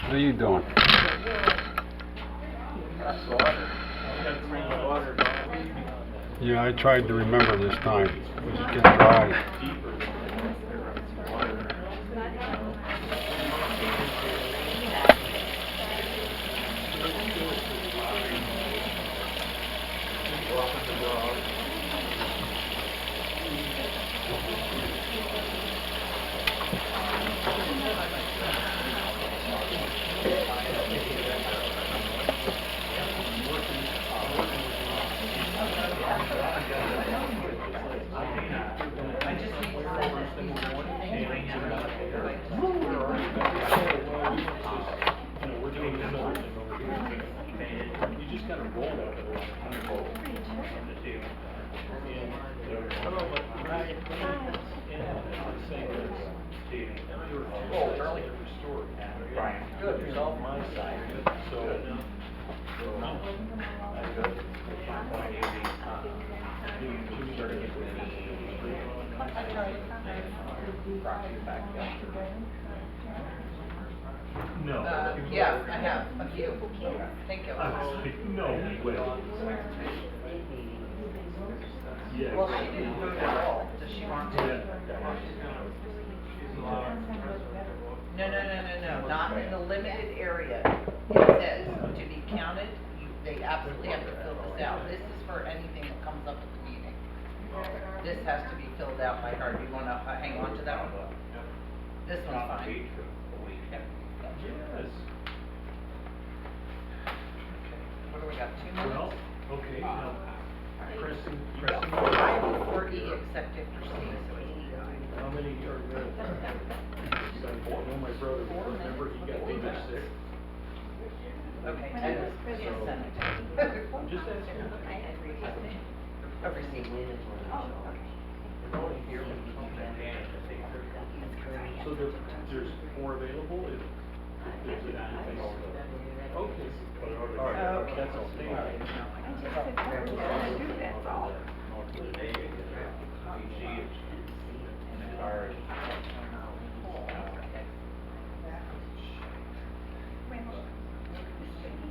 How you doing? Yeah, I tried to remember this time. It was getting dry. Good, yourself, my side. So, no. Yeah, I have a few. Thank you. No way. Yeah. Well, she didn't vote at all. Does she want to? No. Not in the limited area. It says to be counted, they absolutely have to fill this out. This is for anything that comes up at the meeting. This has to be filled out by her. Do you want to hang on to that one? This one's fine. What do we got, 2 minutes? Well, okay, now, pressing. 4E executive proceedings. How many are there? I know my brother, remember, he got maybe 6. Okay, and Senate. Just asking. Oversee. So there's 4 available if there's anything else. Okay. All right, that's all.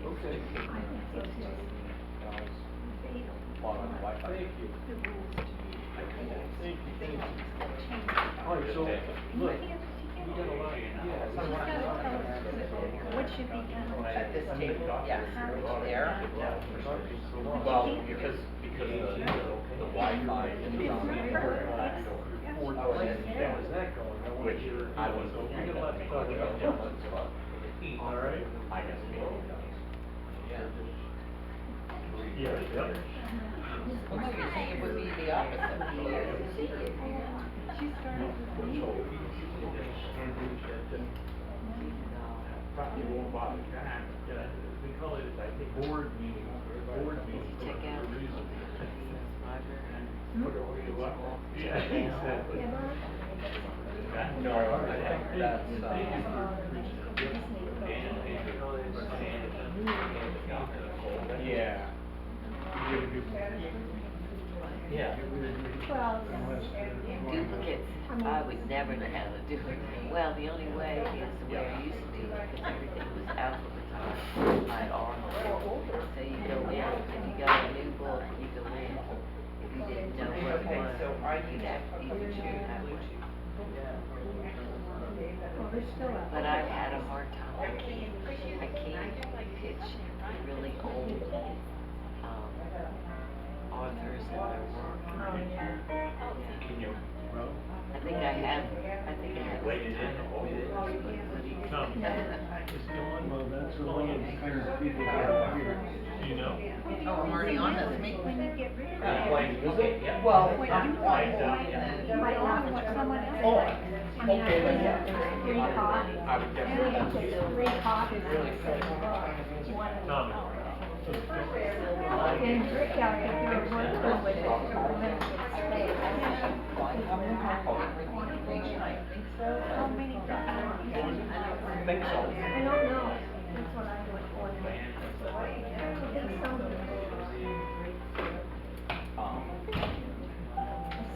Okay. Thank you. All right, so, look, we got a lot, What should be done? At this table, yes, there. Well, because the Wi-Fi is which I was we got a lot to talk about. All right. I guess Yeah, yep. So you think it would be the opposite? She started with me. Probably won't bother. Yeah, we call it, I think, board meeting. Check out. Yeah, exactly. No, I think that's, yeah. Yeah. Well, Duplicates, I would never know how to do it. Well, the only way is the way I used to do it, because everything was alphabetized by order. So you go in, and you got a new book, you go in. If you didn't know what it was, So are you you'd have to either choose that one. well, there's still a. But I've had a hard time. I can't pitch really old, authors and their work. Can you, well, I think I have. Wait, it is. no. It's going, well, that's the one of the kind of people that are here. Do you know? Oh, I'm already on this meeting. When you get rid of Playing music? Yeah. Well, When I'm you on want board to, and you might want what someone else Oh, likes. I mean, okay, then, I think there's 3 copies. I would definitely. And if it's 3 copies, it's one of Tommy. them. And, yeah, if you're working with it, you're limited space. How many copies? I think so. I don't know. That's what I would wonder. I think some, I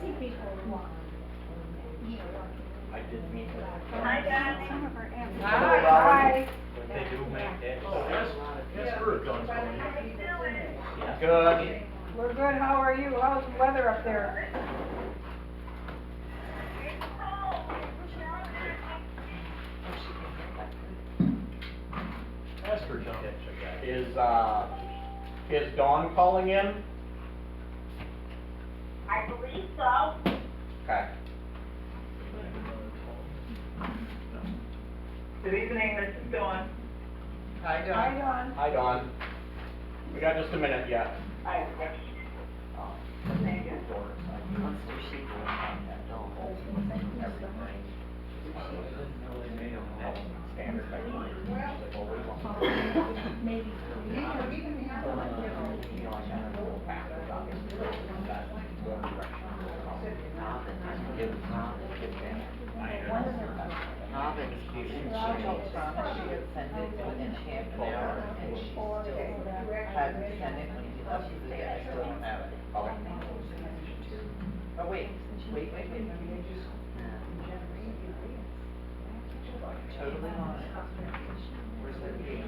see people walk. I did meet her. Hi, Dad. Some of our Hi. Hi. They do make that. Oh, yes, we're done. Good. We're good, how are you? How's the weather up there? Ask her, John. Is Dawn calling in? I believe so. Okay. Good evening, this is Dawn. Hi, Dawn. Hi, Dawn. Hi, Dawn. We got just a minute yet. Hi, yes. Thank you. Cluster sheet will have that all. Standard. Maybe. Robin's She told Donna she had sent it within half an hour, and she still hadn't sent it when he left for the day. I still don't have it. Okay. Oh, wait. Totally on it. Where's the page?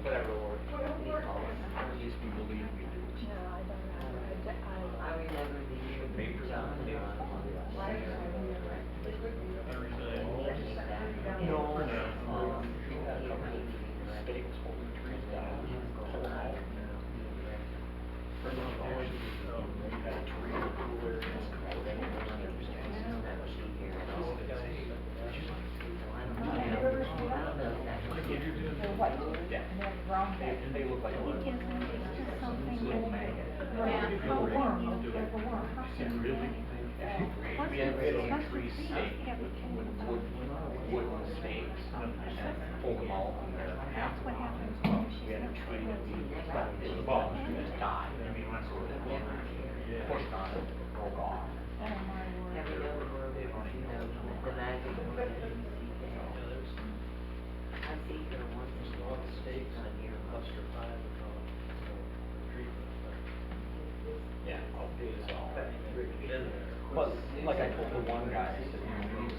Whatever, Lord. Used to believe we do. I remember the year Papers John on the and table. I was Stakes holding trees down, pulling out. We had a tree where it's They look like a little. We had a tree stake with wooden stakes and pulled them all from there. That's what happens. We had a tree that we it was above, and it died. So it pushed on it, it broke off. Every other word, the magic word, I see her once in a while, stakes on here. Yeah, I'll do this all. But like I told the one guy, I said, we need to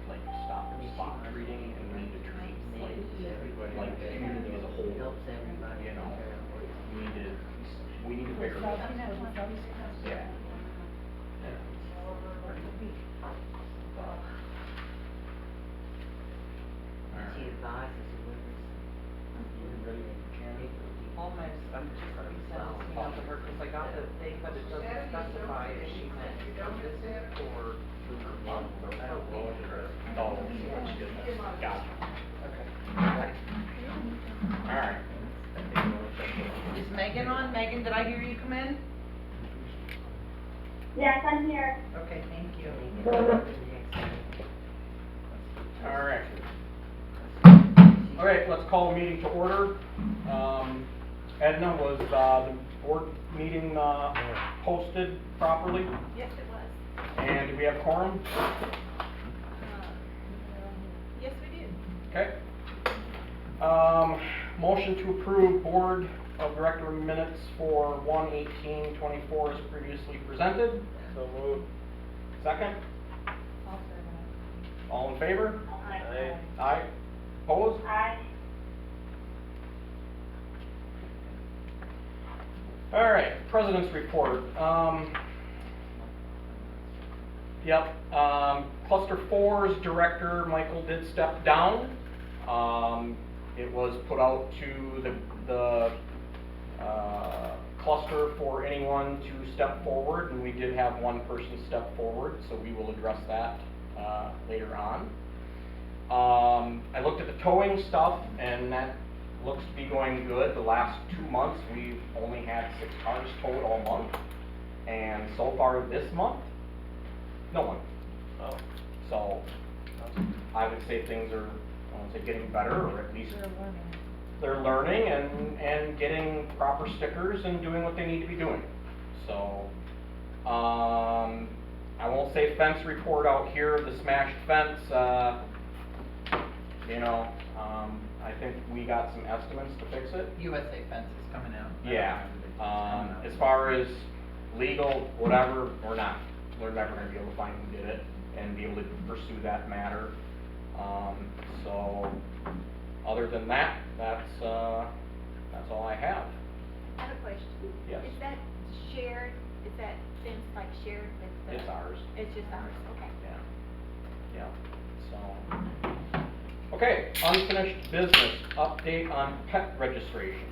like stop spot treating and we need to treat like the community as a whole. Helps everybody. You know, we need to figure it out. Yeah. She advises whoever's. Almost, I'm just sending this email to her, cause I got the thing, but it doesn't specify if she meant per visit or per month or per week or. Oh, she did that. Gotcha. Okay. Alright. Is Megan on? Megan, did I hear you come in? Yes, I'm here. Okay, thank you. Alright. Alright, let's call the meeting to order. Edna, was the board meeting posted properly? Yes, it was. And do we have quorum? Yes, we did. Okay. Motion to approve Board of Director minutes for 1/18/24 as previously presented. So moved. Second? All in favor? Aye. Aye. Opposed? Aye. All right, President's report. Cluster 4's director, Michael, did step down. It was put out to the cluster for anyone to step forward, and we did have one person step forward, so we will address that later on. I looked at the towing stuff, and that looks to be going good. The last 2 months, we've only had 6 cars towed all month, and so far this month, no one. Oh. So, I would say things are, I won't say getting better, or at least they're learning and getting proper stickers and doing what they need to be doing. So, I won't say fence report out here, the smashed fence, you know, I think we got some estimates to fix it. USA Fence is coming out. Yeah, It's coming out. as far as legal, whatever, we're never gonna be able to find who did it and be able to pursue that matter. So, other than that, that's all I have. I have a question. Yes. Is that shared, is that fence like shared with the? It's ours. It's just ours, okay. Yeah, so. Okay, unfinished business, update on pet registration.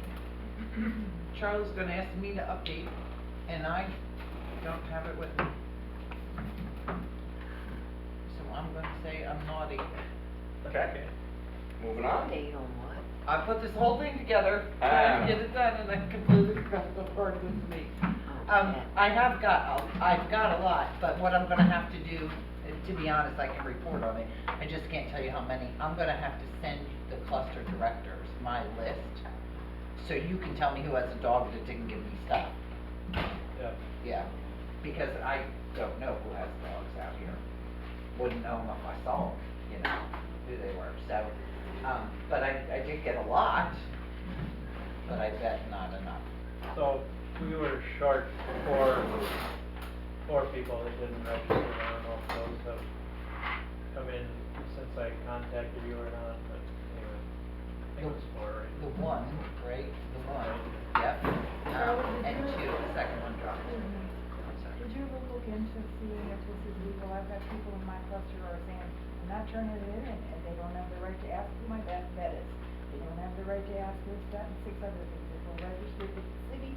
Charlie's gonna ask me to update, and I don't have it with me. So I'm gonna say I'm naughty. Okay. Moving on. Update on what? I put this whole thing together, trying to get it done, and I completely forgot the part this week. I've got a lot, but what I'm gonna have to do, to be honest, I can report on it, I just can't tell you how many. I'm gonna have to send the cluster directors my list, so you can tell me who has a dog that didn't give me stuff. Yeah. Yeah, because I don't know who has dogs out here. Wouldn't know them if I saw them, you know, who they were, so, but I did get a lot, but I bet not enough. So, we were short four people that didn't register. I don't know if those have come in since I contacted you or not, but anyway, I think it was 4, right? The one, right, the one, yep, and two, the second one dropped. I'm sorry. Did you look into seeing if this is legal? I've got people in my cluster who are saying, I'm not turning it in, and they don't have the right to ask who my vet is. They don't have the right to ask this, that, and 6 other things. If we're registered with the city,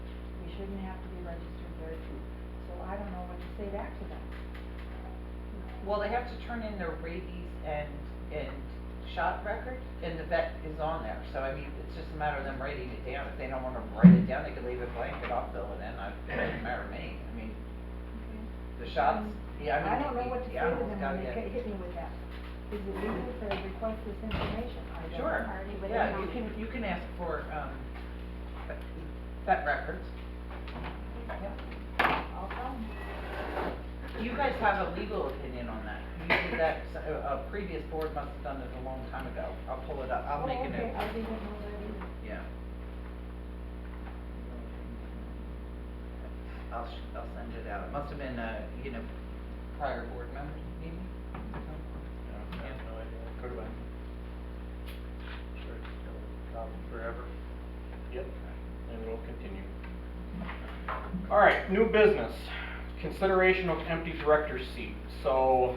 we shouldn't have to be registered there too. So I don't know what to say back to them. Well, they have to turn in their rabies and shot record, and the vet is on there, so I mean, it's just a matter of them writing it down. If they don't wanna write it down, they can leave it blank, and I'll fill it in, it doesn't matter to me, I mean, the shots, yeah, I mean. I don't know what to the say to animals them gotta when they get- hit me with that. Is it legal to request this information? I don't Sure, hardly, but yeah, anyhow. you can ask for, vet records. I'll tell them. You guys have a legal opinion on that. You did that, a previous board must have done it a long time ago. I'll pull it up, I'll Oh, make a okay, note. I didn't know that either. Yeah. I'll send it out. It must have been, prior board members meeting. I have no idea. Could've been. Sure it's still top forever. Yep, and we'll continue. All right, new business, consideration of empty director's seat. So,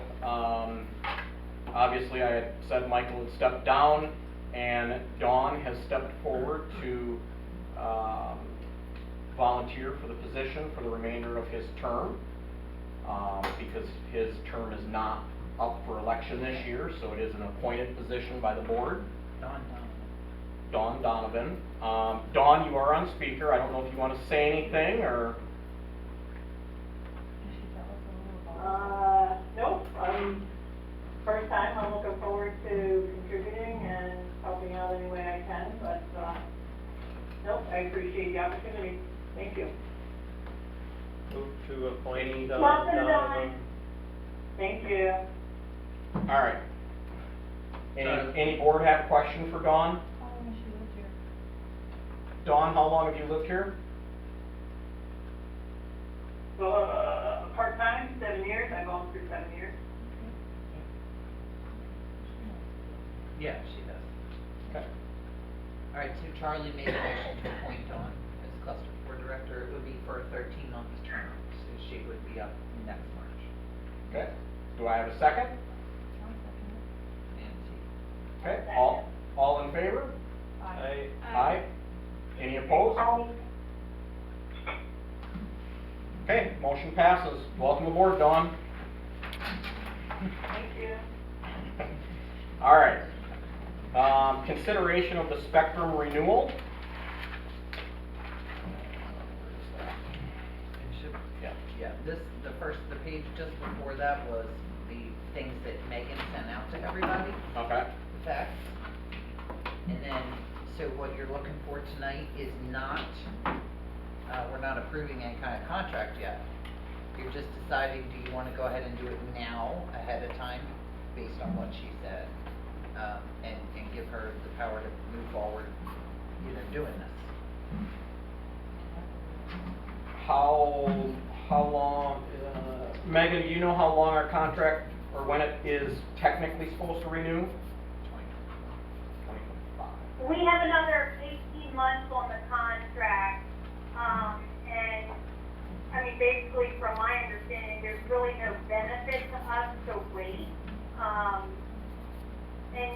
obviously I had said Michael had stepped down, and Dawn has stepped forward to, volunteer for the position for the remainder of his term, because his term is not up for election this year, so it is an appointed position by the board. Dawn Donovan. Dawn, you are on speaker. I don't know if you want to say anything, or? Can she tell us a little about it? Nope, first time, I'm looking forward to contributing and helping out any way I can, but, nope, I appreciate the opportunity, thank you. Move to appoint Welcome, Donovan. Thank you. All right. Any board have a question for Dawn? How long has she lived here? Dawn, how long have you lived here? Part-time, 7 years, I've gone through 7 years. Yeah, she does. Okay. All right, so Charlie made a motion to appoint Dawn as cluster board director. It would be for a 13-month term, so she would be up next March. Okay. Do I have a second? I'll second it. Nancy. Okay. All in favor? I, Aye. Any opposed? Okay, motion passes. Welcome aboard, Dawn. Thank you. All right. Consideration of the spectrum renewal. Yeah. Yeah, the page just before that was the things that Megan sent out to everybody, Okay. the facts. And then, so what you're looking for tonight is not, we're not approving any kind of contract yet. You're just deciding, do you wanna go ahead and do it now, ahead of time, based on what she said, and her the power to move forward, you know, doing this. How long, Megan, do you know how long our contract, or when it is technically supposed to renew? 2025. We have another 18 months on the contract, and, I mean, basically, from my understanding, there's really no benefit to us to wait. And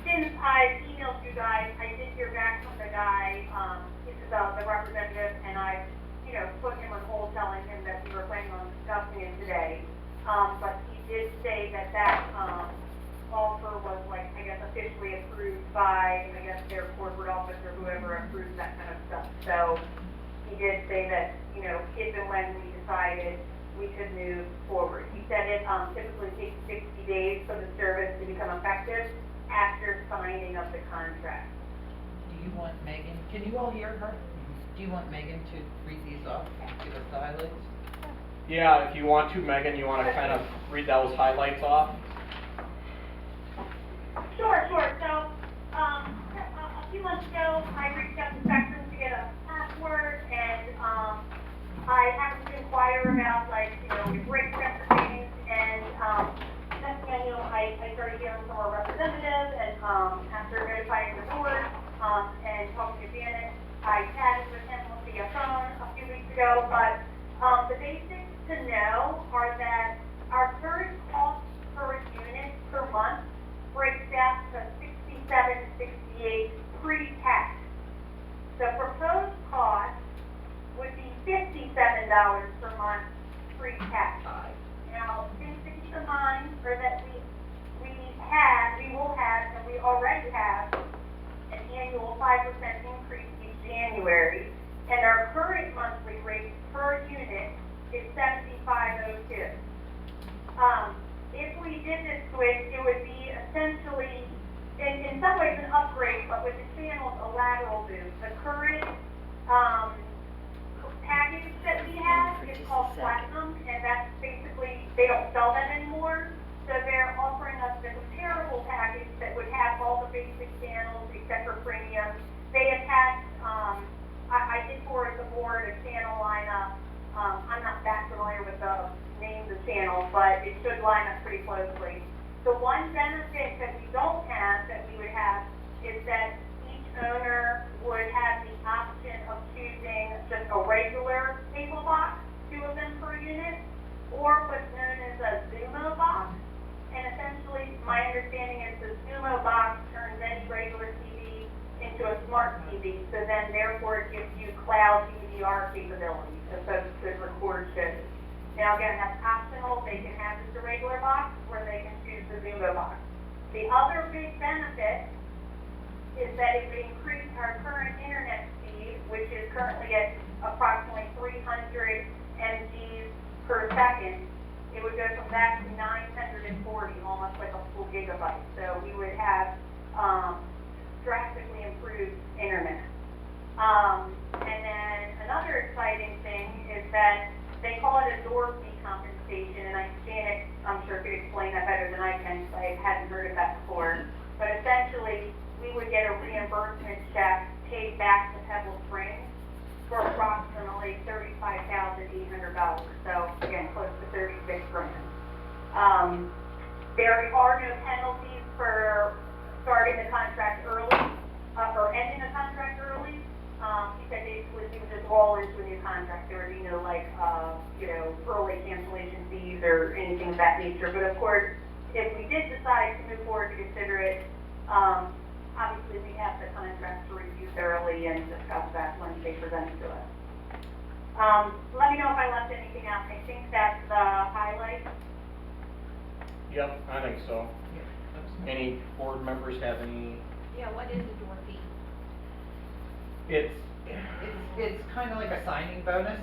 since I emailed you guys, I did hear back from the guy, the representative, and I, you know, put him on hold, telling him that we were planning on discussing it today. But he did say that offer was, like, I guess, officially approved by, I guess, their corporate office or whoever approves that kind of stuff. So he did say that, you know, if and when we decided we could move forward. He said it typically takes 60 days for the service to become effective after signing of the contract. Do you want Megan, can you all hear her? Do you want Megan to read these off, give us the highlights? Yeah, if you want to, Megan, you want to kind of read those highlights off? Sure. So, a few months ago, I reached out to Spectrum to get a password, and I happened to inquire about, like, you know, if rates got changed, and next thing I knew, I started hearing from our representative, and after notifying the board, and talking to Janet, I chatted with him via phone a few weeks ago, but the basics to know are that our current cost per unit per month breaks down to $67.68 pre-tax. The proposed cost would be $57 per month pre-tax. Now, things to keep in mind are that we will have, and we already have, an annual 5% increase each January, and our current monthly rate per unit is $75.02. If we did this switch, it would be essentially, in some ways, an upgrade, but with the channels, a lateral boost. The current package that we have is called Platinum, and that's basically, they don't sell that anymore. So they're offering us the comparable package that would have all the basic channels except for premium. They attach, I did forward the board a channel lineup. I'm not that familiar with the names of channels, but it should line up pretty closely. The one benefit that we don't have, that we would have, is that each owner would have the option of choosing just a regular cable box, 2 of them per unit, or what's known as a Zumo box. And essentially, my understanding is the Zumo box turns any regular TV into a smart TV, so then therefore it gives you cloud DVR capabilities as opposed to record shows. Now again, that's optional. They can have just a regular box, or they can choose the Zumo box. The other big benefit is that it would increase our current internet speed, which is currently at approximately 300 MGs per second. It would go from that to 940, almost like a full gigabyte. So we would have drastically improved internet. And then another exciting thing is that they call it a door fee compensation, and Janet, I'm sure, could explain that better than I can, because I hadn't heard of that before. But essentially, we would get a reimbursement check paid back to Pebble Springs for approximately $35,800. So again, close to $36 grand. There are no penalties for starting the contract early or ending the contract early. He said basically we would just roll into a new contract. There would be no early cancellation fees or anything of that nature. But of course, if we did decide to move forward to consider it, obviously we have the contract to review thoroughly and discuss that once they present it to us. Let me know if I left anything out. I think that's the highlight. Yep, I think so. Any board members have any? Yeah, what is a door fee? It's kind of like a signing bonus.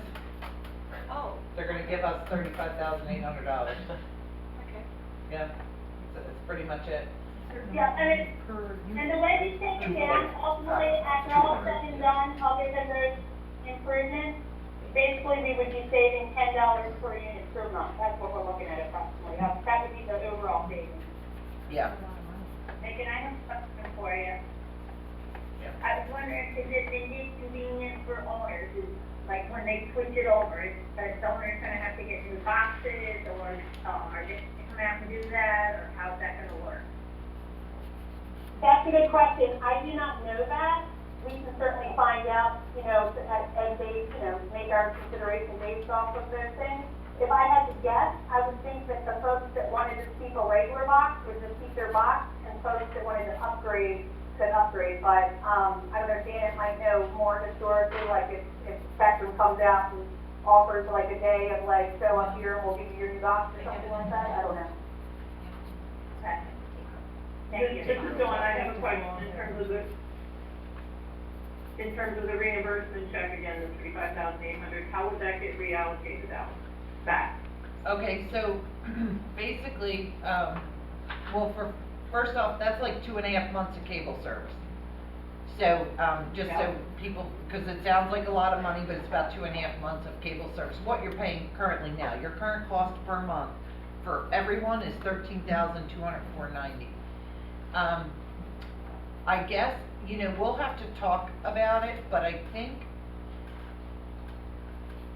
Oh, They're gonna give us $35,800. okay. Yeah, it's pretty much it. Yeah, and the way we take it down, ultimately, after all said and done, other than those improvements, basically we would be saving $10 per unit per month. That's what we're looking at approximately. That would be the overall savings. Yeah. Megan, I have a question for area. Yeah. I was wondering, is it an inconvenience for owners, is, like, when they switch it over, is the owner's gonna have to get new boxes, or, are they gonna come out and do that, or how's that gonna work? That's a good question, I do not know that, we can certainly find out, as they, make our consideration based off of those things. If I had to guess, I would think that the folks that wanted to keep a regular box would just keep their box, and folks that wanted to upgrade could upgrade, but, I don't know, Janet might know more historically, like if Spectrum comes out and offers like a day of like, show up here and we'll give you your new box or something like that, I don't know. Okay. Thank you. This is Dawn, I have a question in terms of the reimbursement check again, the $35,800, how would that get reallocated out, back? Okay, so basically, first off, that's like 2.5 months of cable service. So, just so people, because it sounds like a lot of money, but it's about 2.5 months of cable service. What you're paying currently now, your current cost per month for everyone is $13,204.90. I guess, we'll have to talk about it, but I think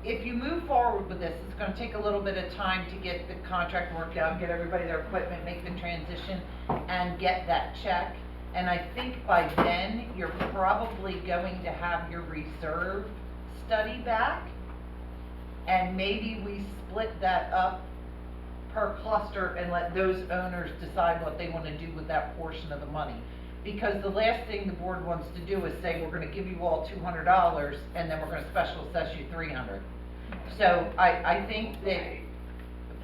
if you move forward with this, it's gonna take a little bit of time to get the contract worked out, get everybody their equipment, make the transition, and get that check. And I think by then, you're probably going to have your reserve study back, and maybe we split that up per cluster and let those owners decide what they wanna do with that portion of the money. Because the last thing the board wants to do is say, we're gonna give you all $200, and then we're gonna special assess you $300. So I think that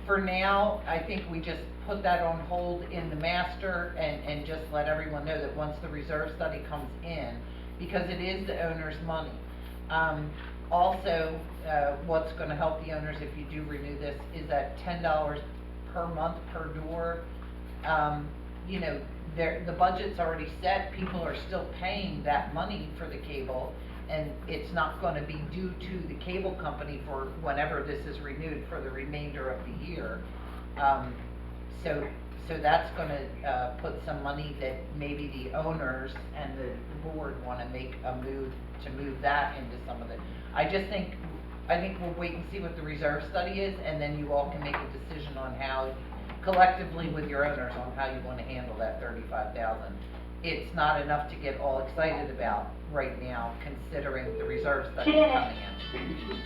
for now, I think we just put that on hold in the master and just let everyone know that once the reserve study comes in, because it is the owner's money. Also, what's gonna help the owners if you do renew this is that $10 per month per door. The budget's already set, people are still paying that money for the cable, and it's not gonna be due to the cable company for whenever this is renewed for the remainder of the year. So that's gonna, put some money that maybe the owners and the board wanna make a move to move that into some of the, I think we'll wait and see what the reserve study is, and then you all can make a decision on how, collectively with your owners, on how you wanna handle that $35,000. It's not enough to get all excited about right now, considering the reserve study coming in.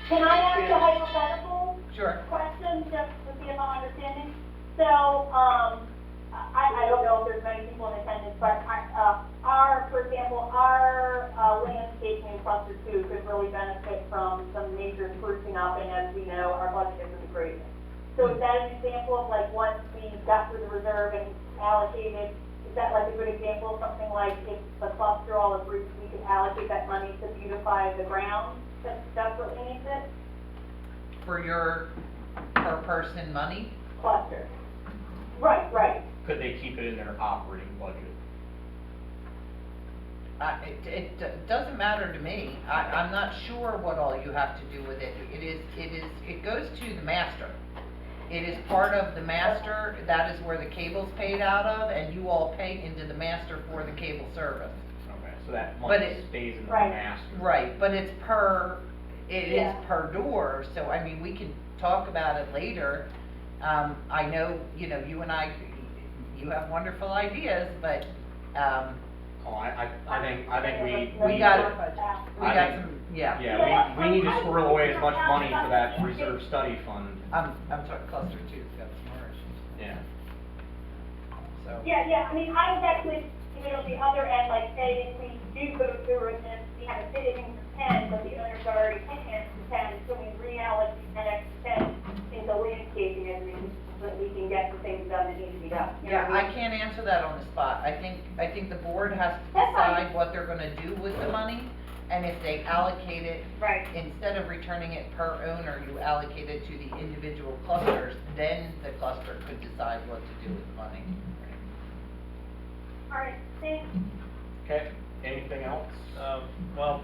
Can I ask a hypothetical? Sure. Question, just to see if I'm understanding? So, I don't know if there's many people in attendance, but for example, our landscaping in cluster 2 could really benefit from some major sprucing up, and as we know, our budget isn't great. So is that an example of like once we got through the reserve and allocated, is that like a good example of something like if the cluster all agrees, we could allocate that money to beautify the ground? That's what needs it? For your per person money? Cluster. Right. Could they keep it in their operating budget? It doesn't matter to me. I'm not sure what all you have to do with it. It goes to the master. It is part of the master, that is where the cable's paid out of, and you all pay into the master for the cable service. Okay, so that But money it- stays in the Right. master. Right, but it's it is Yeah. per door, so I mean, we can talk about it later. I know, you and I, you have wonderful ideas, but, Oh, I think we got need it. to- we I got think- some, yeah. Yeah, we need to squirrel away as much money for that reserve study fund. I'm talking cluster 2's got some more issues, Yeah. so. Yeah, I mean, I was actually, on the other end, like, say, if we do go through it and we have a bidding for 10, but the owner's already paying for 10, so we reallocate that extra 10 into landscaping and so that we can get the things done that need to be done. You know Yeah, what I can't answer that on the spot. I think the board has to That's fine. decide what they're gonna do with the money, and if they allocate it, Right. instead of returning it per owner, you allocate it to the individual clusters, then the cluster could decide what to do with the money. All right, thanks. Okay, anything else? Well,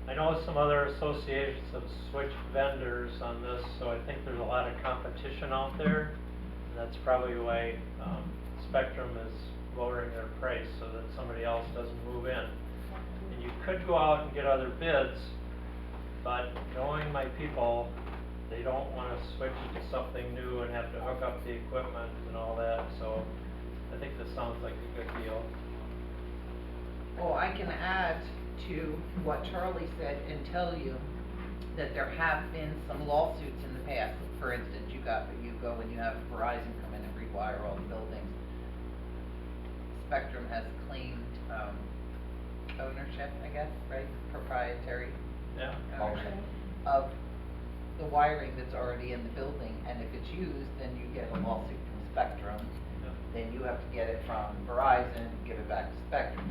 I know some other associations have switched vendors on this, so I think there's a lot of competition out there. And that's probably why, Spectrum is lowering their price so that somebody else doesn't move in. And you could go out and get other bids, but knowing my people, they don't wanna switch to something new and have to hook up the equipment and all that, so I think this sounds like a good deal. Well, I can add to what Charlie said and tell you that there have been some lawsuits in the past. For instance, you go and you have Verizon come in and rewire all the buildings. Spectrum has claimed, ownership, I guess, right, proprietary Yeah. ownership of the wiring that's already in the building, and if it's used, then you get a lawsuit from Spectrum. Then you have to get it from Verizon, give it back to Spectrum.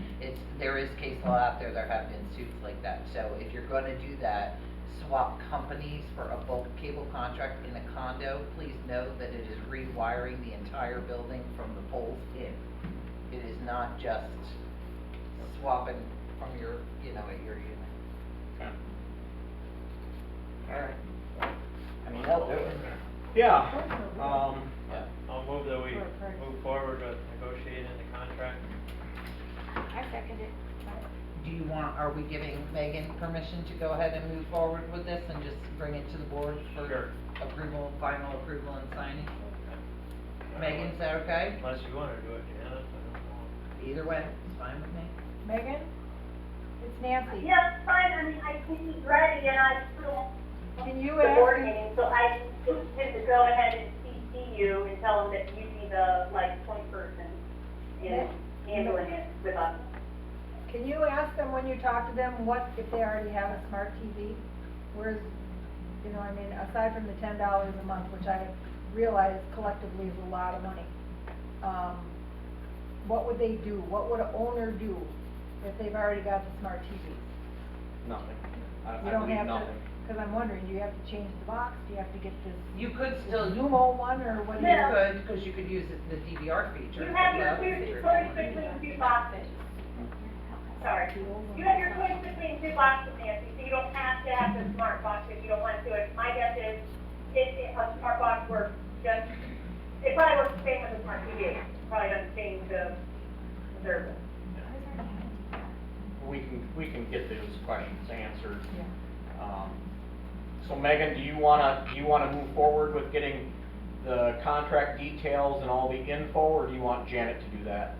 There is case law out there, there have been suits like that. So if you're gonna do that, swap companies for a bulk cable contract in a condo, please know that it is rewiring the entire building from the poles in. It is not just swapping from your, at your unit. Okay. Alright. I mean, they'll do it. Yeah, Yeah. I'll move that we For a price. move forward with negotiating the contract. I second it. Are we giving Megan permission to go ahead and move forward with this and just bring it to the board for Sure. approval, final approval and signing? Megan, is that okay? Unless you wanna do it, Janet, I don't know. Either way, it's fine with me. Megan? It's Nancy. Yes, fine, I mean, I think he's ready, and I still, Can you the board ask him, meeting, so I just need to go ahead and CC you and tell him that you be the, point person in handling it with us. can you ask them when you talk to them, what, if they already have a smart TV? Where's, aside from the $10 a month, which I realize collectively is a lot of money, what would they do? What would an owner do if they've already got the smart TVs? nothing. You I don't believe have to, nothing. cause I'm wondering, do you have to change the box? Do you have to get this You could still, Zumo one, or what do you you? No. could, because you could use the DVR feature. You have your the other feature. choice between two boxes. Sorry. You have your choice between two boxes, Nancy, so you don't have to have the smart box if you don't want to. My guess is, a smart box works just, it probably works the same with a smart TV. Probably doesn't change the service. We can get those questions answered. So Megan, do you wanna move forward with getting the contract details and all the info, or do you want Janet to do that?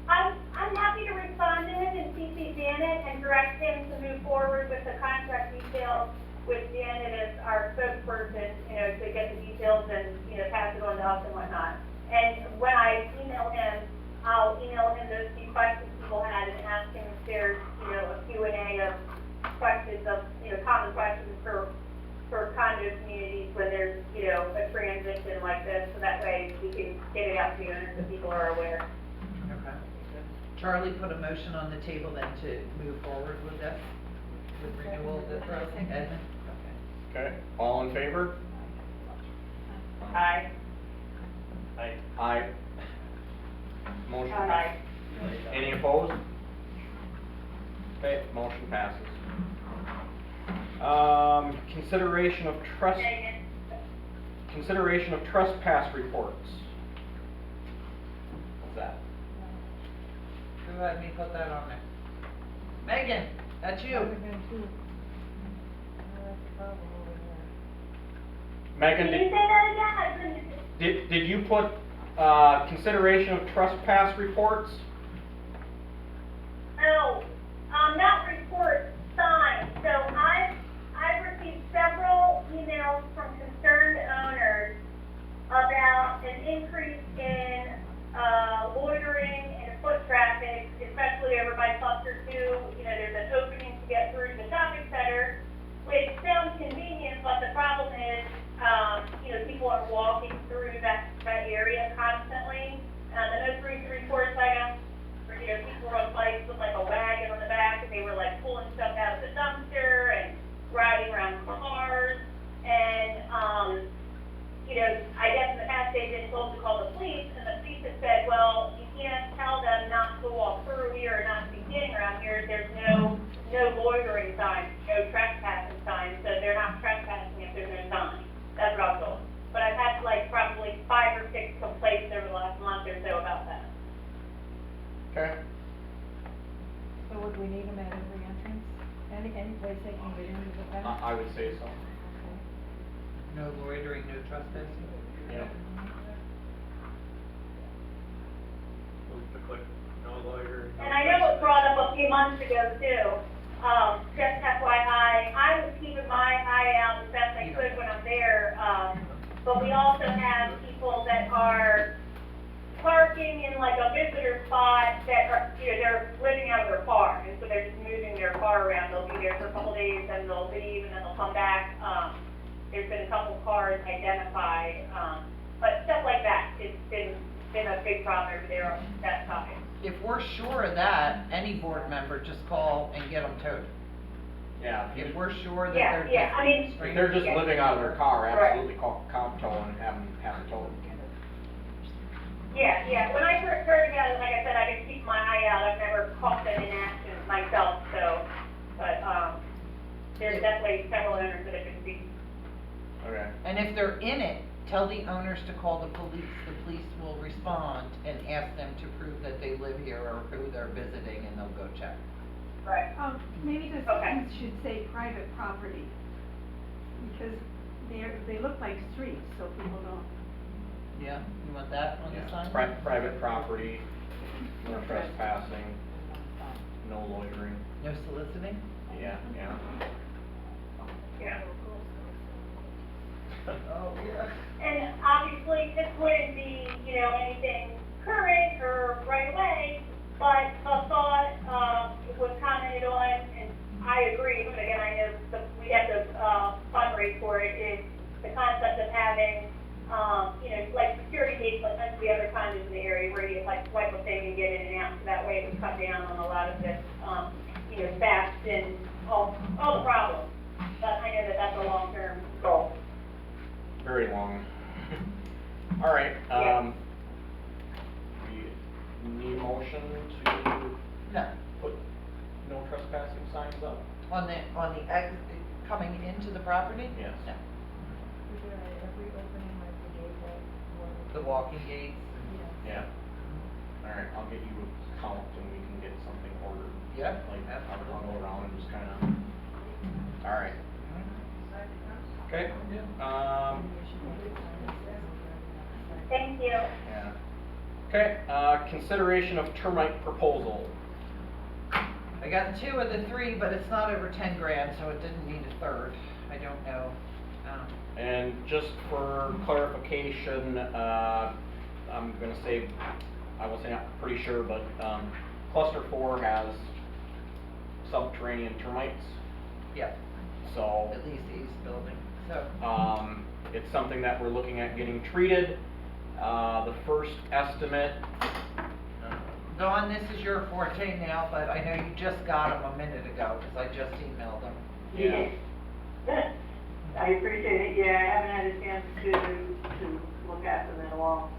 I'm happy to respond to him and CC Janet and direct him to move forward with the contract details with Janet as our spokesperson, to get the details and, pass it on to us and whatnot. And when I email him, I'll email him those few questions people had and ask him if there's, a Q&A of questions of, common questions for condo communities when there's, a transition like this, so that way we can get it out to the owners so people are aware. Okay. Charlie put a motion on the table then to move forward with this, with renewal of the road. Edmund? Okay. Okay, all in favor? Aye. Aye. Motion Aye. Any opposed? Okay, motion passes. Consideration of trespass reports. What's that? Who had me put that on there? Megan, that's you. Other than two. That's a problem over there. Megan, Can you say that again? I couldn't. did you put, consideration of trespass reports? No, not reports, signs. So I've received several emails from concerned owners about an increase in, loitering and foot traffic, especially over by Cluster 2. There's an opening to get through the shopping center, which sounds convenient, but the problem is, people are walking through that area constantly. The most recent reports I got, people were on bikes with a wagon on the back, and they were pulling stuff out of the dumpster and riding around cars. And, I guess in the past they've been told to call the police, and the police have said, well, you can't tell them not to walk through here or not to be getting around here. There's no loitering signs, no trespassing signs, so they're not trespassing if there's no sign. That's what I was told. But I've had probably 5 or 6 complaints complaints over the last month or so about that. Okay. So would we need them at every entrance? Any place they can get into the fence? I would say so. Okay. No loitering, no trespassing? Yeah. Move to put no loitering. no And I know it was trespassing. brought up a few months ago too. Just FYI, I was keeping my eye out as best I could when I'm there. But we also have people that are parking in like a visitor spot that are, you know, they're living out of their car. And so they're just moving their car around. They'll be there for a couple days, then they'll leave, and then they'll come back. There's been a couple cars identified, but stuff like that, it's been a big problem over there on that side. If we're sure of that, any board member, just call and get them towed. Yeah. If we're sure that Yeah, they're yeah, I mean. just. If they're just Yeah. living out of their car, Right. absolutely call tow and have them towed. Yeah, when I first heard about it, like I said, I didn't keep my eye out, I've never caught them in action myself, so, but, there's definitely several owners that have been beat. Okay. And if they're in it, tell the owners to call the police will respond and ask them to prove that they live here or who they're visiting, and they'll go check. Right. Maybe the Okay. signs should say private property, because they look like streets, so people don't. Yeah, you want that on the Yeah. sign? Private property, no trespassing, no loitering. No soliciting? Yeah. Yeah. Oh, yeah. And obviously, this wouldn't be, you know, anything current or right away, but a thought, was commented on, and I agree, but again, I know we have to, fundraise for it, is the concept of having, you know, like security gates, like most of the other condos in the area, where you like swipe a thing and get in and out, so that way it would cut down on a lot of this, you know, theft and all the problems. But I know that that's a long-term goal. Very long. All right, Yeah. we need a motion to No, put no trespassing signs up? on the exit, coming into the property? Yes. No. Is there at every opening, like the gate that, The walking gates? Yeah. All right, I'll get you a count and we can get something ordered. Yeah, Like, absolutely. I'll go around and just kinda, all right. Okay, Thank you. yeah. Okay, consideration of termite proposal. I got 2 of the 3, but it's not over 10 grand, so it didn't need a third. I don't know. And just for clarification, I'm gonna say, I will say not pretty sure, but, cluster 4 has subterranean termites, Yeah, so, at least the east building, so. it's something that we're looking at getting treated. The first estimate, Dawn, this is your forte now, but I know you just got them a minute ago, because I just emailed them. yeah, I appreciate it, yeah, I haven't had a chance to look at them in a while.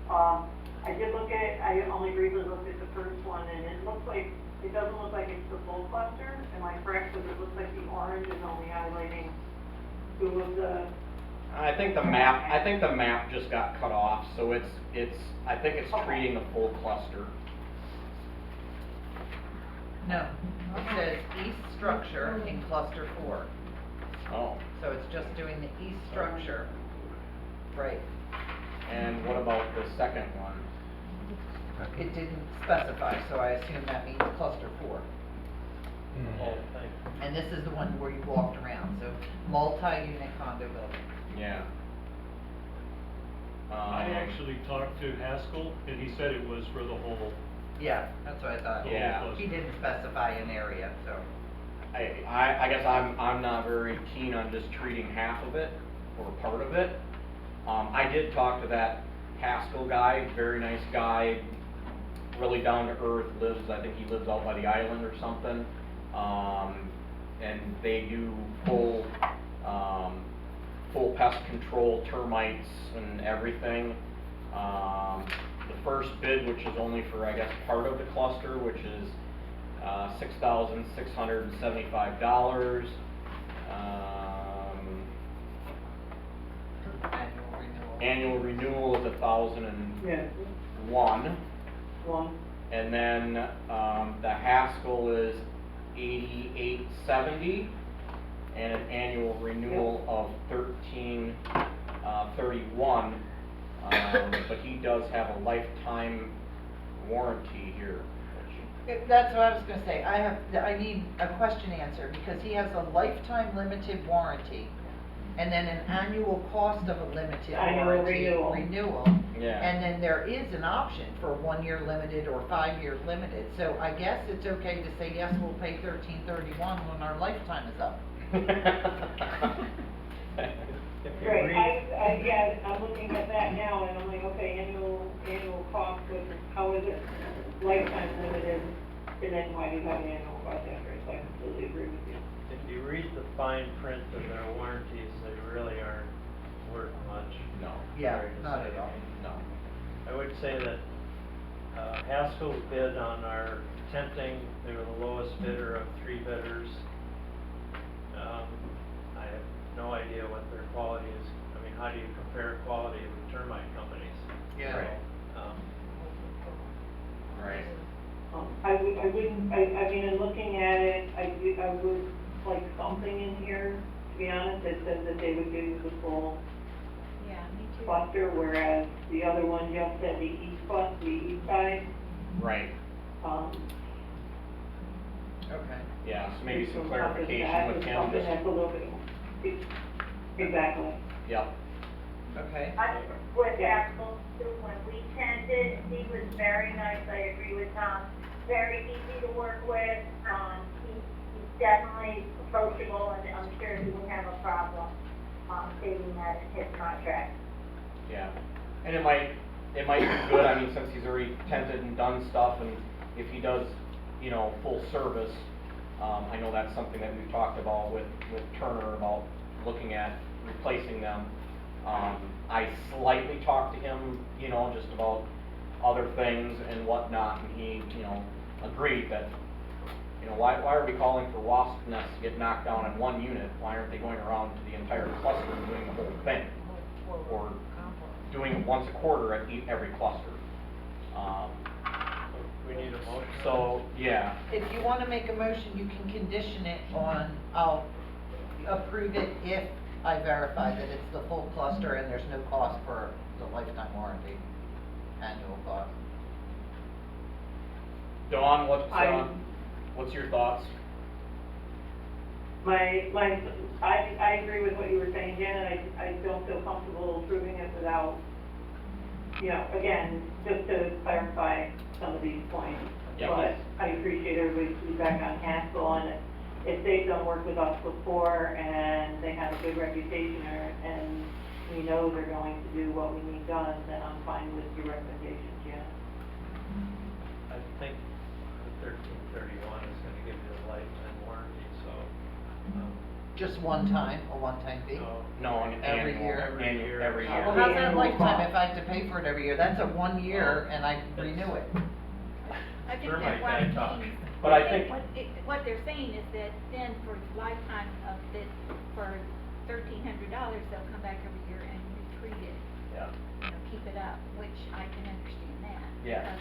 I did look at it, I only briefly looked at the first one, and it looks like, it doesn't look like it's the full cluster, am I correct? Because it looks like the orange is only highlighting two of the, I think the map just got cut off, so I think it's treating the full cluster. No, it says east structure in cluster 4, Oh, so it's just doing the east structure. Right. and what about the second one? It didn't specify, so I assume that means cluster 4. The whole thing. And this is the one where you walked around, so multi-unit condo building. Yeah. I actually talked to Haskell, and he said it was for the whole, Yeah, that's what I thought. Yeah. He didn't specify an area, so. I guess I'm not very keen on just treating half of it or part of it. I did talk to that Haskell guy, very nice guy, really down to earth, I think he lives out by the island or something. And they do full pest control, termites and everything. The first bid, which is only for, I guess, part of the cluster, which is $6,675. Annual renewal. annual renewal is 1,001. Yeah, one, And then, the Haskell is 8870, and an annual renewal of 1331. But he does have a lifetime warranty here, which, That's what I was gonna say, I need a question answered, because he has a lifetime limited warranty, and then an annual cost of a limited Annual warranty renewal. yeah. And then there is an option for 1 year limited or 5 year limited, so I guess it's okay to say, yes, we'll pay 1331 when our lifetime is up. If you right, read, yeah, I'm looking at that now, and I'm like, okay, annual cost, but how is it lifetime limited, and then why do you have an annual cost after, so I completely agree with you. if you read the fine print of their warranties, they really aren't worth much. No, Yeah, Sorry to not say. at all. no. I would say that Haskell's bid on our tenting, they were the lowest bidder of 3 bidders. I have no idea what their quality is. I mean, how do you compare quality with termite companies? Yeah. So, Right. I wouldn't, I mean, in looking at it, I would like something in here, to be honest, that says that they would do the full Yeah, me too. cluster, whereas the other one just said the east side, Right, Okay. yeah, so maybe some Something clarification that with is him, something just, that's a little bit, exactly. yep, Okay. I with Axel, too, when we tented, he was very nice, I agree with Tom, very easy to work with, he's definitely approachable, and I'm sure he wouldn't have a problem, stating that in his contract. yeah. And it might be good, I mean, since he's already tented and done stuff, and if he does, you know, full service, I know that's something that we've talked about with Turner, about looking at replacing them. I slightly talked to him, you know, just about other things and whatnot, and he, you know, agreed that, you know, why are we calling for wasp nests to get knocked down in one unit? Why aren't they going around to the entire cluster and doing the whole thing? Or doing it once a quarter at every cluster? we need a motion. So, yeah, If you wanna make a motion, you can condition it on, I'll approve it if I verify that it's the full cluster and there's no cost for the lifetime warranty, annual cost. Dawn, I- what's your thoughts? I agree with what you were saying, Janet, I don't feel comfortable approving it without, you know, again, just to clarify some of these points. Yeah. But I appreciate everybody's feedback on Haskell, and if they've done work with us before and they have a good reputation, and we know they're going to do what we need done, then I'm fine with your recommendations, Janet. I think the 1331 is gonna give you a lifetime warranty, so, Just one time, a one-time fee? No, an Every annual, year? every year. Well, how's that lifetime if I have to pay for it every year? That's a 1 year and I renew it. I think Termite that what it guy talk. means, But I think- what they're saying is that then for lifetime of this, for $1,300, they'll come back every year and retreat it, Yeah, you know, keep it up, which I can understand that. Yeah. Because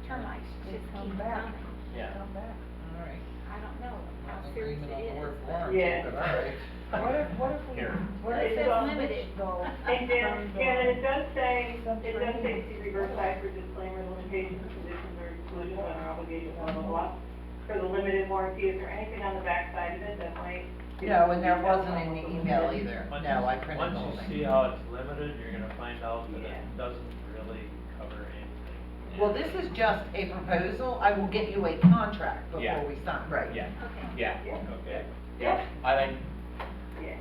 termites They just come keep back. coming. yeah. Come back. All right. I don't know how Not in serious agreement on it the is. word but- warranty, Yeah. but all right. What if we, Here. what It if says it's limited. though? And Janet, it does say, Some it does say training. see reverse side for disclaimer, limitations, conditions, or exclusions on our obligations, blah, blah, blah. For the limited warranty, is there anything on the back side of it that might? No, and there wasn't in the email either. once No, you- I printed the whole Once you see thing. how it's limited, you're gonna find out that Yeah. it doesn't really cover anything. Well, this is just a proposal. I will get you a contract Yeah. before we sign, right? Yeah, Okay. yeah, Yeah. Okay, yeah, I think, Yeah.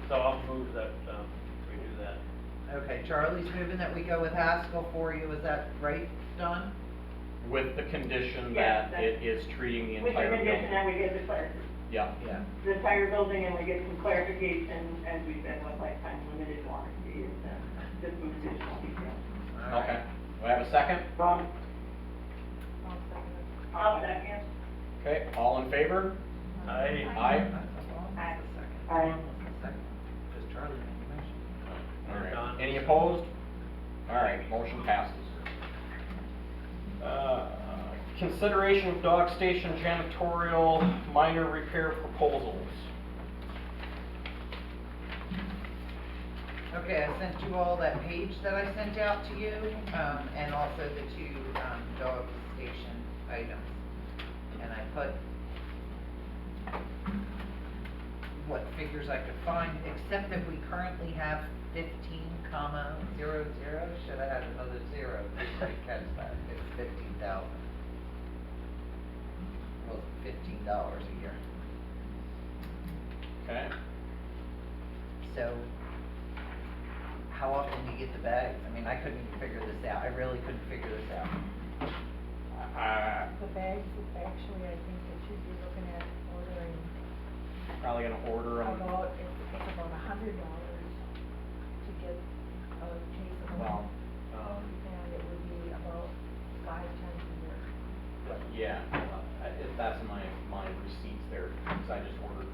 so I'll move that, we do that. Okay, Charlie's moving that we go with Haskell for you. Is that right, Don? with the condition Yeah, that it is treating the With the entire condition that building. we get Yeah, Yeah. the entire building, and we get some clarification, as we said, what lifetime limited warranty is, and just some additional details. All right. okay. Do I have a second? I'll second. Okay, all in favor? Aye. Aye. That's a second. Aye. That's a second. Because Charlie made the motion. All right. Don Any opposed? Alright, motion passes. Consideration of dog station janitorial minor repair proposals. Okay, I sent you all that page that I sent out to you, and also the two, dog station items. And I put what figures I could find, except that we currently have 15,00, should have had another zero, didn't catch that, it's 15,000. Well, $15 a year. Okay. So, how often do you get the bags? I mean, I couldn't even figure this out, I really couldn't figure this out. The bags, actually, I think that you'd be looking at ordering Probably gonna order them. about, it's about $100 to get a case of them. Well, And it would be about 5 times a year. yeah, that's my receipts there, because I just ordered